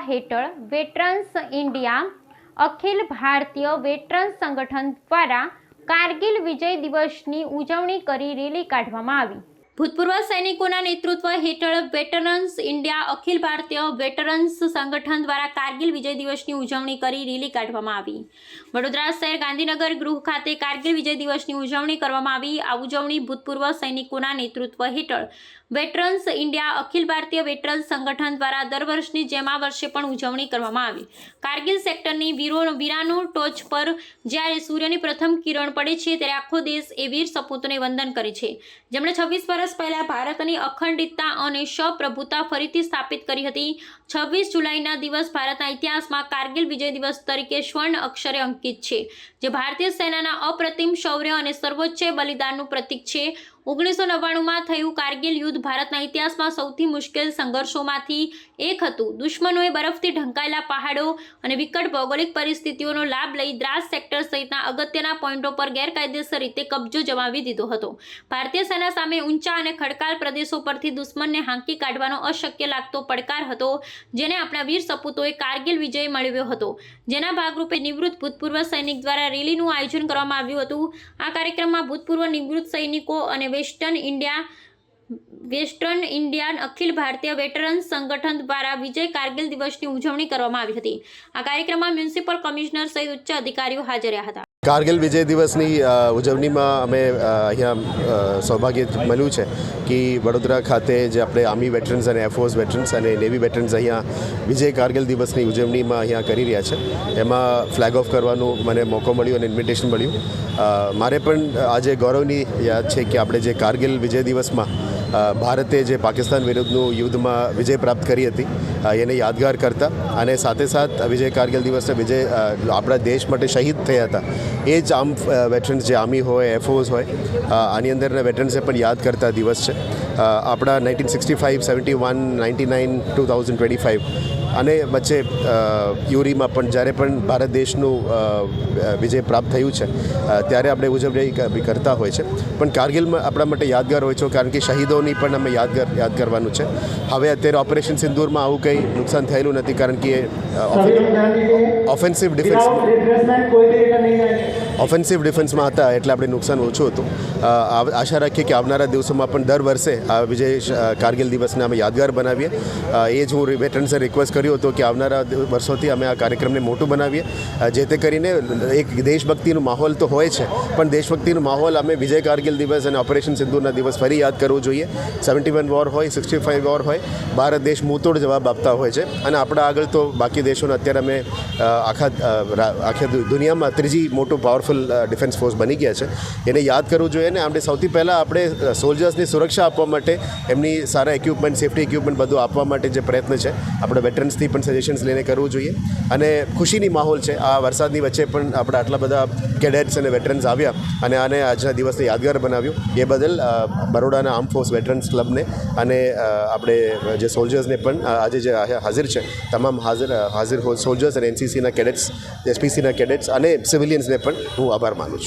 हेठळ veterans India Akhil Bharatiya veterans संगठन द्वारा कारगिल विजय दिवसની ઉજવણી કરી રેલી કાઢવામાં આવી। ભૂતપૂર્વ સૈનિકોના નેતૃત્વ હેઠળ veterans India Akhil Bharatiya veterans સંગઠન દ્વારા કારગિલ વિજય દિવસની ઉજવણી કરી રેલી કાઢવામાં આવી। વડોદરા શહેર ગાંધીનગર ગૃહ ખાતે કારગિલ વિજય દિવસની ઉજવણી કરવામાં આવી। આ ઉજવણી ભૂતપૂર્વ સૈનિકોના નેતૃત્વ હેઠળ veterans India Akhil Bharatiya veterans સંગઠન દ્વારા દર વર્ષની જેમ આ વર્ષે પણ ઉજવણી કરવામાં આવી। કારગિલ સેક્ટરની વીરાનો ટોચ પર જ્યારે સૂર્યની પ્રથમ કિરણ પડે છે ત્યારે આખો દેશ એ વીર સપૂતોને વંદન કરે છે, જેમણે 26 વર્ષ પહેલા ભારતની અખંડિતતા અને સપ્રભુતા ફરીથી સ્થાપિત કરી હતી। 26 જુલાઈના દિવસ ભારતના ઇતિહાસમાં કારગિલ વિજય દિવસ તરીકે સ્વર્ણ અક્ષરે અંકિત છે, જે ભારતીય સેનાના અપ્રતિમ શૌર્ય અને સર્વોચ્ચ બલિદાનનું પ્રતીક છે। 1999માં થયું કારગિલ યુદ્ધ ભારતના ઇતિહાસમાં સૌથી મુશ્કેલ સંઘર્ષોમાંથી એક હતું। દુશ્મનોએ બરફથી ઢંકાયેલા પહાડો અને વિકટ ભૌગોલિક પરિસ્થિતિઓનો લાભ લઈ દ્રાસ સેક્ટર સહિતના અગત્યના પોઈન્ટો પર ગેરકાયદેસર રીતે કબજો જમાવી દીધો હતો। ભારતીય સેના સામે ઊંચા અને ખડકાળ પ્રદેશો પરથી દુશ્મનને હાંકી કાઢવાનો અશક્ય લાગતો પડકાર હતો, જેને આપણા વીર સપૂતોએ કારગિલ વિજય મેળવ્યો હતો। જેના ભાગરૂપે નિવૃત્ત ભૂતપૂર્વ સૈનિક દ્વારા રેલીનું આયોજન કરવામાં આવ્યું હતું। આ કાર્યક્રમમાં ભૂતપૂર્વ નિવૃત્ત સૈનિકો અને western Indian Akhil Bharatiya veterans સંગઠન દ્વારા વિજય કારગિલ દિવસની ઉજવણી કરવામાં આવી હતી। આ કાર્યક્રમમાં મ્યુનિસિપલ કમિશનર સહિત ઉચ્ચ અધિકારીઓ હાજર રહ્યા હતા। કારગિલ વિજય દિવસની ઉજવણીમાં અમે અહીંયા સૌભાગ્ય મળ્યું છે કે વડોદરા ખાતે જે આપણે આર્મી વેટરન્સ અને એરફોર્સ વેટરન્સ અને નેવી વેટરન્સ અહીંયા વિજય કારગિલ દિવસની ઉજવણીમાં અહીંયા કરી રહ્યા છે। એમાં ફ્લેગ ઓફ કરવાનું મને મોકો મળ્યો અને ઇન્વિટેશન મળ્યું। મારે પણ આજે ગૌરવની યાદ છે કે આપણે જે કારગિલ વિજય દિવસમાં ભારતે જે પાકિસ્તાન વિરુદ્ધનું યુદ્ધમાં વિજય પ્રાપ્ત કરી હતી એને યાદગાર કરતા અને સાથે સાથ વિજય કારગિલ દિવસના વિજય આપણા દેશ માટે શહીદ થયા હતા એ જ વેટરન્સ જે આર્મી હોય એરફોર્સ હોય આની અંદરના વેટરન્સને પણ યાદ કરતા દિવસ છે। આપણા 1965, 71, 99, 2025 અને વચ્ચે યુરીમાં પણ જ્યારે પણ ભારત દેશનું વિજય પ્રાપ્ત થયું છે ત્યારે આપણે ઉજવણી કરતા હોય છે, પણ કારગિલમાં આપણા માટે યાદગાર હોય છે કારણ કે શહીદોની પણ અમે યાદ કરવાનું છે। હવે અત્યારે ઓપરેશન સિંદૂરમાં આવું કંઈ નુકસાન થયેલું નથી કારણ કે ઓફેન્સિવ ડિફેન્સમાં હતા એટલે આપણે નુકસાન ઓછું હતું। આશા રાખીએ કે આવનારા દિવસોમાં પણ દર વર્ષે આ વિજય કારગિલ દિવસને અમે યાદગાર બનાવીએ। એ જ હું વેટરન્સે રિક્વેસ્ટ કર્યો હતો કે આવનારા વર્ષોથી અમે આ કાર્યક્રમને મોટું બનાવીએ, જે તે કરીને એક દેશભક્તિનો માહોલ તો હોય છે પણ દેશભક્તિનો માહોલ અમે વિજય કારગિલ દિવસ અને ઓપરેશન સિંદૂરના દિવસ ફરી યાદ કરવું જોઈએ। 71 વોર હોય, 65 વોર હોય, ભારત દેશ મુંહતોડ જવાબ આપતા હોય છે અને આપણા આગળ તો બાકી દેશોને અત્યારે અમે આખા દુનિયામાં ત્રીજી મોટું પાવરફુલ ડિફેન્સ ફોર્સ બની ગયા છે, એને યાદ કરવું જોઈએ ને આપણે સૌથી પહેલાં આપણે સોલ્જર્સની સુરક્ષા આપવા માટે એમની સારા ઇક્વિપમેન્ટ, સેફ્ટી ઇક્વિપમેન્ટ બધું આપવા માટે જે પ્રયત્ન છે આપણે વેટરન્સથી પણ સજેશન્સ લઈને કરવું જોઈએ। અને ખુશીની માહોલ છે આ વરસાદની વચ્ચે પણ આપણે આટલા બધા કેડેટ્સ અને વેટરન્સ આવ્યા અને આને આજના દિવસને યાદગાર બનાવ્યું, એ બદલ બરોડાના આર્મ ફોર્સ વેટરન્સ ક્લબને અને આપણે જે સોલ્જર્સને પણ આજે જે હાજર છે તમામ હાજર સોલ્જર્સ અને એનસીસીના કેડેટ્સ, એસપીસીના કેડેટ્સ અને સિવિલિયન્સને પણ હું આભાર માનું છું।